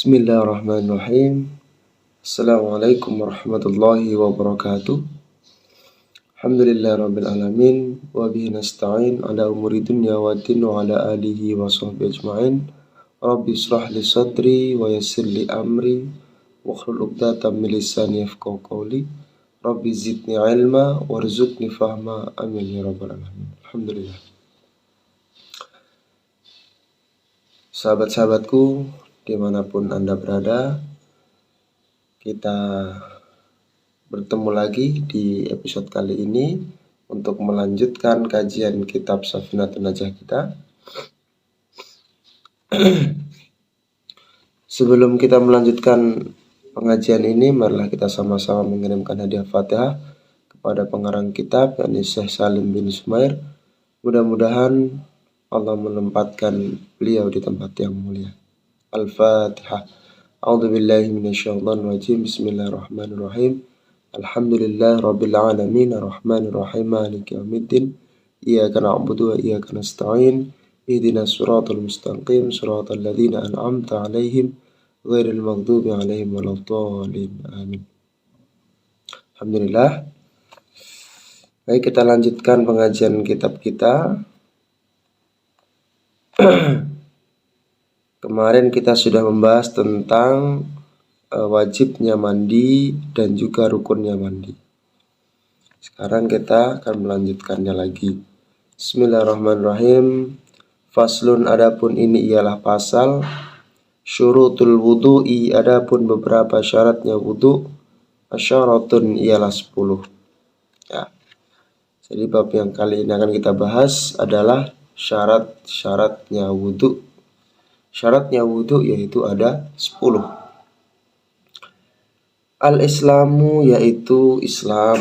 Bismillahirrahmanirrahim. Assalamualaikum warahmatullahi wabarakatuh. Alhamdulillahirabbil alamin wa bihi nasta'in ala umuri dunya waddin wa ala alihi wa sahbihi ajma'in. Rabbi israh li sadri wa yassir li amri wa hlul 'uqdatam min lisani yafqahu qawli. Rabbi zidni ilma warzuqni fahma. Amin ya rabbal alamin. Alhamdulillah. Sahabat-sahabatku dimanapun Anda berada, kita bertemu lagi di episode kali ini untuk melanjutkan kajian kitab Safinatun Najah kita. Sebelum kita melanjutkan pengajian ini, marilah kita sama-sama mengirimkan hadiah Fatihah kepada pengarang kitab, yakni Syekh Salim bin Sumair. Mudah-mudahan Allah menempatkan beliau di tempat yang mulia. Al-Fatihah. A'udzubillahi minasyaitonirrajim. Bismillahirrahmanirrahim. Alhamdulillah rabbil alamin arrahmanirrahim maliki yaumiddin. Iyyaka na'budu wa iyyaka nasta'in. Ihdinas siratal mustaqim siratal ladzina an'amta 'alaihim ghairil maghdubi 'alaihim waladdallin. Amin. Alhamdulillah. Baik, kita lanjutkan pengajian kitab kita. Kemarin kita sudah membahas tentang wajibnya mandi dan juga rukunnya mandi. Sekarang kita akan melanjutkannya lagi. Bismillahirrahmanirrahim. Faslun, adapun ini ialah pasal. Syurutul wudu'i, adapun beberapa syaratnya wudu. Asyaratun ialah 10. Ya. Jadi bab yang kali ini akan kita bahas adalah syarat-syaratnya wudu. Syaratnya wudu yaitu ada 10. Al-Islamu yaitu Islam.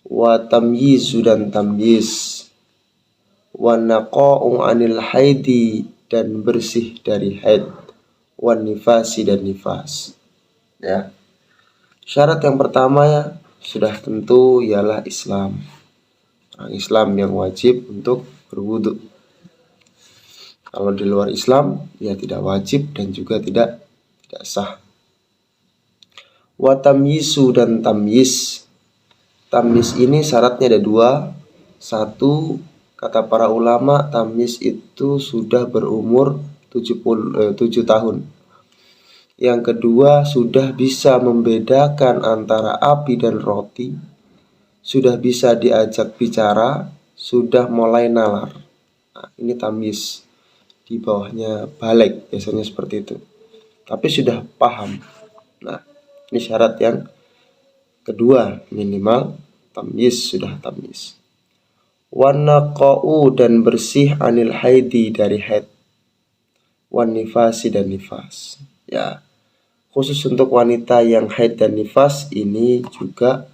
Wa tamyizu dan tamyiz. Wa naqa'u anil haidi dan bersih dari haid. Wa nifasi dan nifas. Ya. Syarat yang pertama ya sudah tentu ialah Islam. Orang Islam yang wajib untuk berwudu. Kalau di luar Islam, ya tidak wajib dan juga tidak sah. Wa tamyizu dan tamyiz. Tamyiz ini syaratnya ada 2. 1, kata para ulama, tamyiz itu sudah berumur 7 tahun. Yang kedua, sudah bisa membedakan antara api dan roti. Sudah bisa diajak bicara, sudah mulai nalar. Nah, ini tamyiz. Di bawahnya balik, biasanya seperti itu. Tapi sudah paham. Nah, ini syarat yang kedua, minimal tamyiz, sudah tamyiz. Wan naqa'u dan bersih anil haidi dari haid. Wan nifasi dan nifas. Ya, khusus untuk wanita yang haid dan nifas ini juga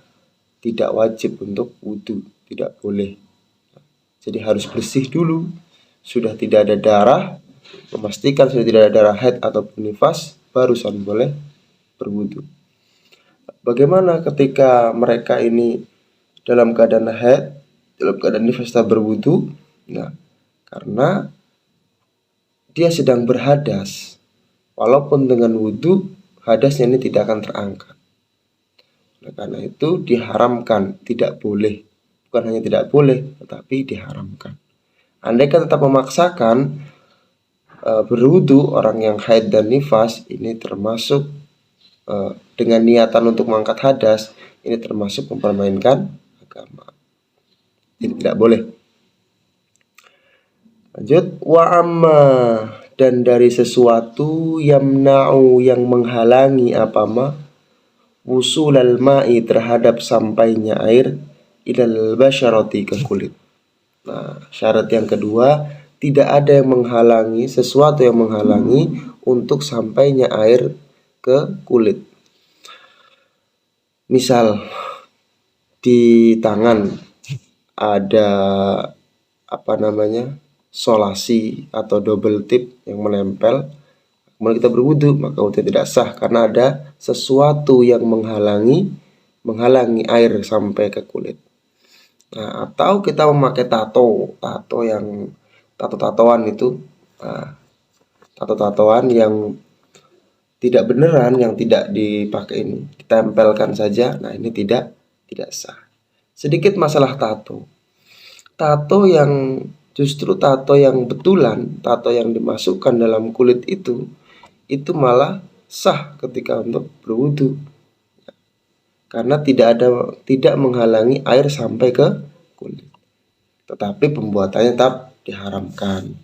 tidak wajib untuk wudu, tidak boleh. Jadi harus bersih dulu. Sudah tidak ada darah, memastikan sudah tidak ada darah haid ataupun nifas, barusan boleh berwudu. Bagaimana ketika mereka ini dalam keadaan haid, dalam keadaan nifas tak berwudu? Nah, karena dia sedang berhadas. Walaupun dengan wudu, hadasnya ini tidak akan terangkat. Nah, karena itu diharamkan, tidak boleh. Bukan hanya tidak boleh, tetapi diharamkan. Andaikan tetap memaksakan berwudu, orang yang haid dan nifas ini termasuk dengan niatan untuk mengangkat hadas, ini termasuk mempermainkan agama. Ini tidak boleh. Lanjut, wa amma dan dari sesuatu yamna'u yang menghalangi apama wusulal ma'i terhadap sampainya air ilal basyarati ke kulit. Nah, syarat yang kedua, tidak ada yang menghalangi, sesuatu yang menghalangi untuk sampainya air ke kulit. Misal, di tangan ada solasi atau double tip yang menempel, kemudian kita berwudu, maka wudu tidak sah karena ada sesuatu yang menghalangi air sampai ke kulit. Nah, atau kita memakai tatoan itu, tatoan yang tidak beneran yang tidak dipakai ini, ditempelkan saja. Nah, ini tidak sah. Sedikit masalah tato. Tato yang betulan, tato yang dimasukkan dalam kulit itu malah sah ketika untuk berwudu. Karena tidak menghalangi air sampai ke kulit. Tetapi pembuatannya tetap diharamkan.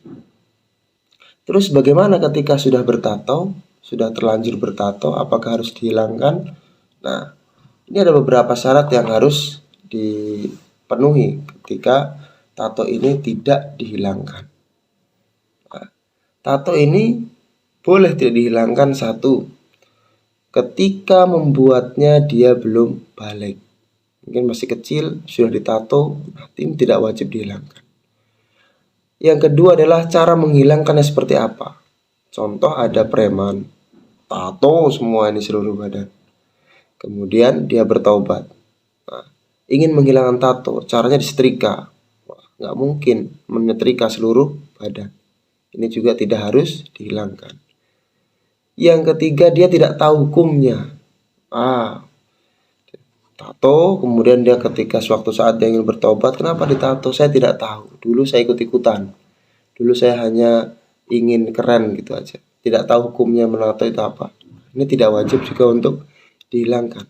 Terus bagaimana ketika sudah bertato, sudah terlanjur bertato, apakah harus dihilangkan? Nah, ini ada beberapa syarat yang harus dipenuhi ketika tato ini tidak dihilangkan. Nah, tato ini boleh tidak dihilangkan. Satu, ketika membuatnya dia belum balik. Mungkin masih kecil, sudah ditato, ini tidak wajib dihilangkan. Yang kedua adalah cara menghilangkannya seperti apa. Contoh, ada preman, tato semua ini seluruh badan. Kemudian dia bertaubat. Nah, ingin menghilangkan tato, caranya disetrika. Wah, nggak mungkin menyetrika seluruh badan. Ini juga tidak harus dihilangkan. Yang ketiga, dia tidak tahu hukumnya. Tato, kemudian dia ketika suatu saat dia ingin bertobat, kenapa ditato? Saya tidak tahu. Dulu saya ikut-ikutan. Dulu saya hanya ingin keren gitu aja. Tidak tahu hukumnya menato itu apa. Ini tidak wajib juga untuk dihilangkan.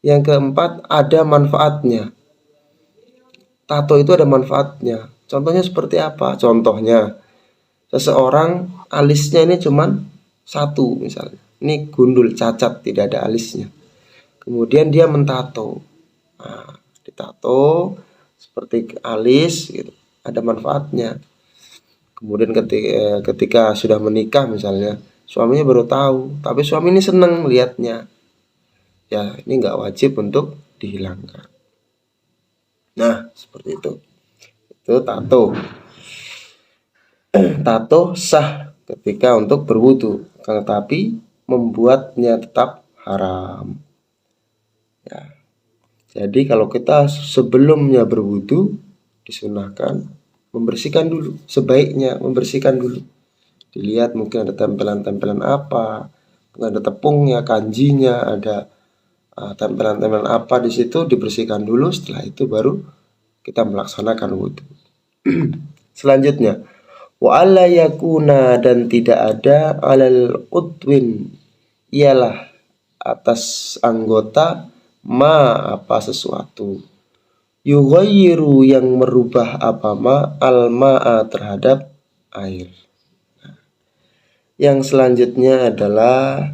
Yang keempat, ada manfaatnya. Tato itu ada manfaatnya. Contohnya seperti apa? Contohnya, seseorang alisnya ini cuman satu misalnya. Ini gundul, cacat, tidak ada alisnya. Kemudian dia mentato. Nah, ditato seperti alis gitu. Ada manfaatnya. Kemudian ketika sudah menikah misalnya, suaminya baru tahu, tapi suami ini senang lihatnya. Ya, ini nggak wajib untuk dihilangkan. Nah, seperti itu. Itu tato. Tato sah ketika untuk berwudu, tetapi membuatnya tetap haram. Ya. Jadi kalau kita sebelumnya berwudu, disunahkan membersihkan dulu, sebaiknya membersihkan dulu. Dilihat mungkin ada tempelan-tempelan apa, ada tepungnya, kanjinya, ada tempelan-tempelan apa di situ, dibersihkan dulu. Setelah itu baru kita melaksanakan wudu. Selanjutnya, wa alla yakuna, dan tidak ada alal udwin, ialah atas anggota apa sesuatu, yughayyiru, yang merubah apa al-ma'a, terhadap air. Yang selanjutnya adalah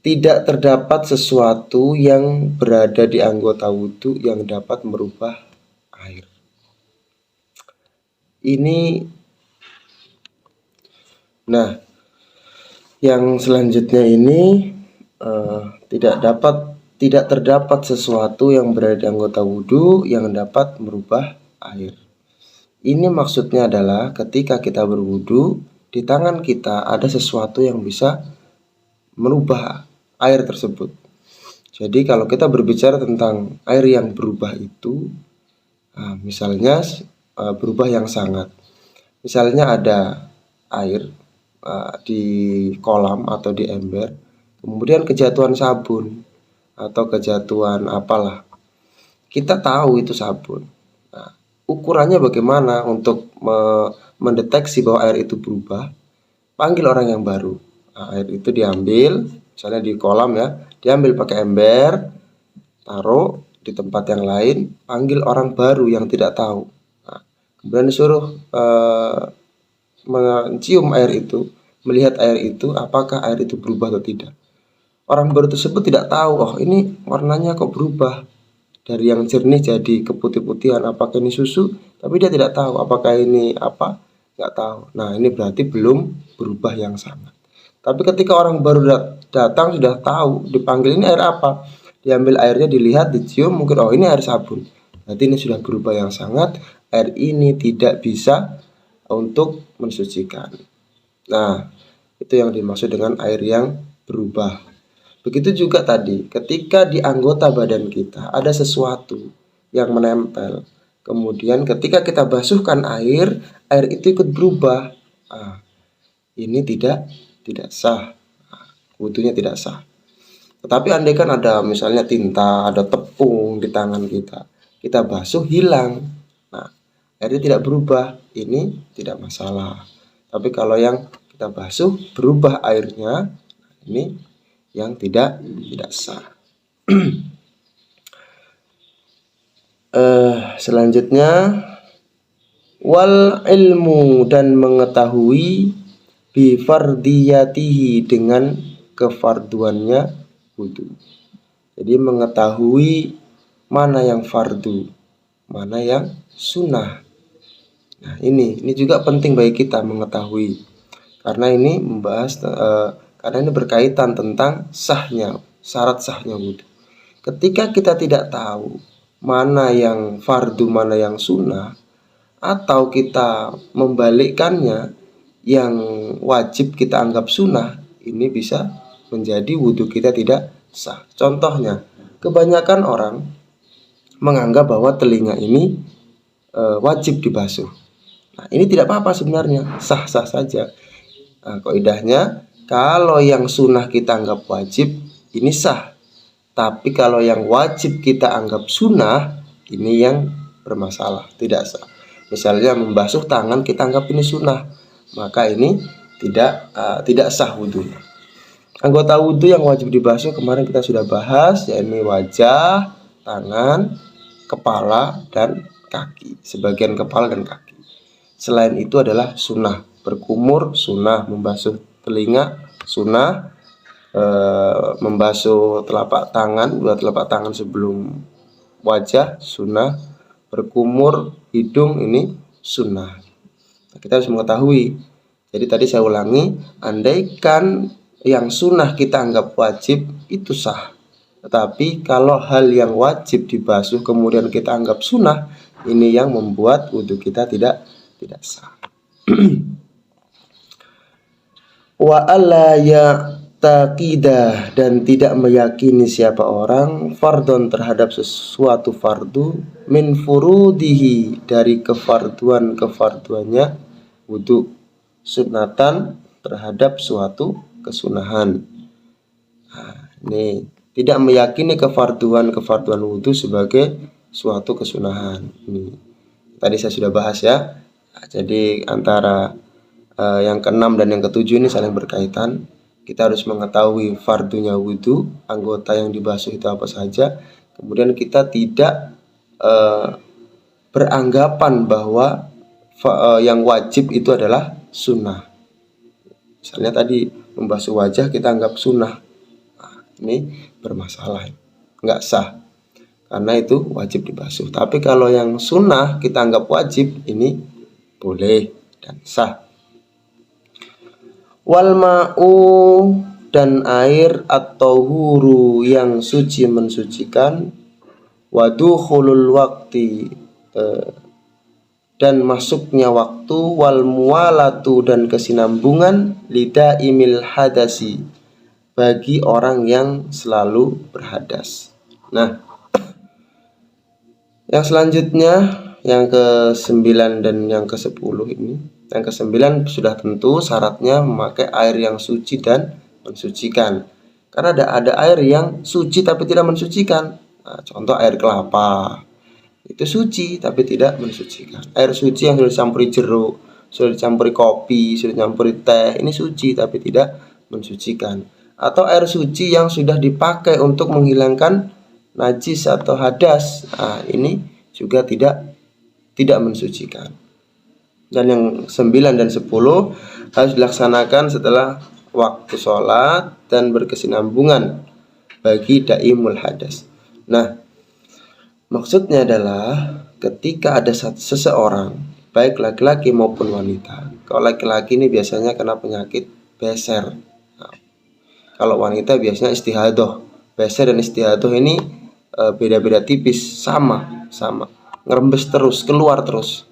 tidak terdapat sesuatu yang berada di anggota wudu yang dapat merubah air. Nah, yang selanjutnya ini tidak terdapat sesuatu yang berada di anggota wudu yang dapat merubah air. Ini maksudnya adalah ketika kita berwudu, di tangan kita ada sesuatu yang bisa merubah air tersebut. Jadi kalau kita berbicara tentang air yang berubah itu, misalnya berubah yang sangat. Misalnya ada air di kolam atau di ember, kemudian kejatuhan sabun atau kejatuhan apalah. Kita tahu itu sabun. Nah, ukurannya bagaimana untuk mendeteksi bahwa air itu berubah? Panggil orang yang baru. Nah, air itu diambil, misalnya di kolam ya, diambil pakai ember, taruh di tempat yang lain, panggil orang baru yang tidak tahu. Nah, kemudian disuruh mencium air itu, melihat air itu, apakah air itu berubah atau tidak. Orang baru tersebut tidak tahu, oh ini warnanya kok berubah dari yang jernih jadi keputih-putihan, apakah ini susu? Tapi dia tidak tahu apakah ini apa, nggak tahu. Nah, ini berarti belum berubah yang sangat. Tapi ketika orang baru datang sudah tahu, dipanggil ini air apa, diambil airnya, dilihat, dicium, mungkin oh ini air sabun. Berarti ini sudah berubah yang sangat, air ini tidak bisa untuk mensucikan. Nah, itu yang dimaksud dengan air yang berubah. Begitu juga tadi, ketika di anggota badan kita ada sesuatu yang menempel, kemudian ketika kita basuhkan air itu ikut berubah. Ini tidak tidak sah. Wudunya tidak sah. Tetapi andai kan ada misalnya tinta, ada tepung di tangan kita, kita basuh hilang. Nah, airnya tidak berubah, ini tidak masalah. Tapi kalau yang kita basuh berubah airnya, ini yang tidak sah. Selanjutnya wal ilmu, dan mengetahui bi fardiyatihi, dengan kefarduannya wudu. Jadi mengetahui mana yang fardu, mana yang sunnah. Nah, ini juga penting bagi kita mengetahui, karena ini membahas karena ini berkaitan tentang sahnya, syarat sahnya wudu. Ketika kita tidak tahu mana yang fardu, mana yang sunnah, atau kita membalikkannya, yang wajib kita anggap sunnah, ini bisa menjadi wudhu kita tidak sah. Contohnya, kebanyakan orang menganggap bahwa telinga ini wajib dibasuh. Nah, ini tidak apa-apa sebenarnya, sah-sah saja. Nah, kaidahnya, kalau yang sunnah kita anggap wajib, ini sah. Tapi kalau yang wajib kita anggap sunnah, ini yang bermasalah, tidak sah. Misalnya membasuh tangan kita anggap ini sunnah, maka ini tidak sah wudhunya. Anggota wudhu yang wajib dibasuh kemarin kita sudah bahas, yakni wajah, tangan, kepala, dan kaki. Sebagian kepala dan kaki. Selain itu adalah sunnah. Berkumur sunnah, membasuh telinga sunnah, membasuh telapak tangan, dua telapak tangan sebelum wajah sunnah, berkumur hidung ini sunnah. Nah, kita harus mengetahui. Jadi tadi saya ulangi, andaikan yang sunnah kita anggap wajib, itu sah. Tetapi kalau hal yang wajib dibasuh kemudian kita anggap sunnah, ini yang membuat wudhu kita tidak sah. Wa alla ya'taqidah, dan tidak meyakini siapa orang fardon, terhadap sesuatu fardu, min furudihi, dari kefarduannya wudu, sunnatan, terhadap suatu kesunahan. Nah, ini tidak meyakini kefarduan wudu sebagai suatu kesunahan. Ini tadi saya sudah bahas ya. Nah, jadi antara yang ke-6 dan yang ke-7 ini saling berkaitan. Kita harus mengetahui fardunya wudu, anggota yang dibasuh itu apa saja. Kemudian kita tidak beranggapan bahwa yang wajib itu adalah sunnah. Misalnya tadi membasuh wajah kita anggap sunnah. Nah, ini bermasalah, nggak sah, karena itu wajib dibasuh. Tapi kalau yang sunnah kita anggap wajib, ini boleh dan sah. Wal ma'u, dan air, atau huru, yang suci mensucikan, wadukhulul wakti, dan masuknya waktu, wal muwalatu, dan kesinambungan, lidaimil hadasi, bagi orang yang selalu berhadas. Nah, yang selanjutnya yang ke-9 dan yang ke-10 ini. Yang ke-9 sudah tentu syaratnya memakai air yang suci dan mensucikan. Karena ada air yang suci tapi tidak mensucikan. Nah, contoh air kelapa. Itu suci tapi tidak mensucikan. Air suci yang sudah dicampuri jeruk, sudah dicampuri kopi, sudah dicampuri teh, ini suci tapi tidak mensucikan. Atau air suci yang sudah dipakai untuk menghilangkan najis atau hadas. Nah, ini juga tidak mensucikan. Dan yang 9 dan 10 harus dilaksanakan setelah waktu sholat dan berkesinambungan bagi daimul hadas. Nah, maksudnya adalah ketika ada seseorang, baik laki-laki maupun wanita. Kalau laki-laki ini biasanya kena penyakit beser. Nah, kalau wanita biasanya istihadah. Beser dan istihadah ini beda-beda tipis, sama, ngerembes terus, keluar terus.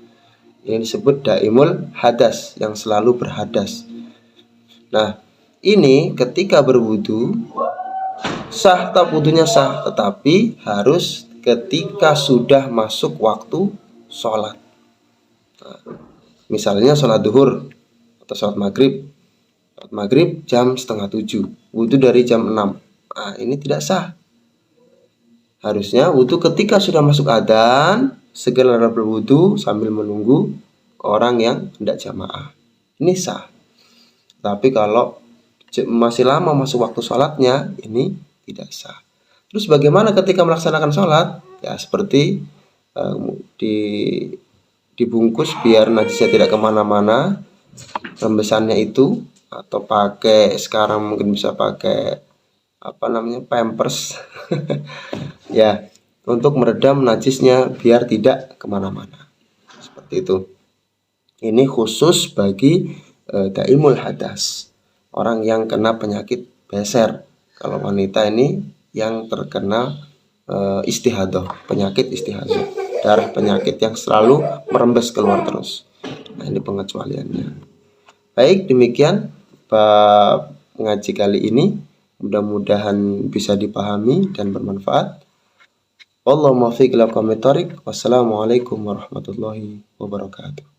Ini disebut daimul hadas, yang selalu berhadas. Nah, ini ketika berwudu sah, tak wudunya sah, tetapi harus ketika sudah masuk waktu sholat. Nah, misalnya sholat duhur atau sholat maghrib, maghrib jam setengah 7, wudhu dari jam 6. Nah, ini tidak sah. Harusnya wudhu ketika sudah masuk adzan, segera berwudhu sambil menunggu orang yang hendak jamaah. Ini sah. Tapi kalau masih lama masuk waktu sholatnya, ini tidak sah. Terus bagaimana ketika melaksanakan sholat? Ya seperti dibungkus biar najisnya tidak kemana-mana, rembesannya itu, atau pakai, sekarang mungkin bisa pakai pampers ya, untuk meredam najisnya biar tidak kemana-mana, seperti itu. Ini khusus bagi daimul hadas, orang yang kena penyakit beser. Kalau wanita ini yang terkena istihadah, penyakit istihadah, darah penyakit yang selalu merembes keluar terus. Nah, ini pengecualiannya. Baik, demikian bab ngaji kali ini. Mudah-mudahan bisa dipahami dan bermanfaat. Wallahu muwaffiq ila aqwamit thoriq. Wassalamualaikum warahmatullahi wabarakatuh.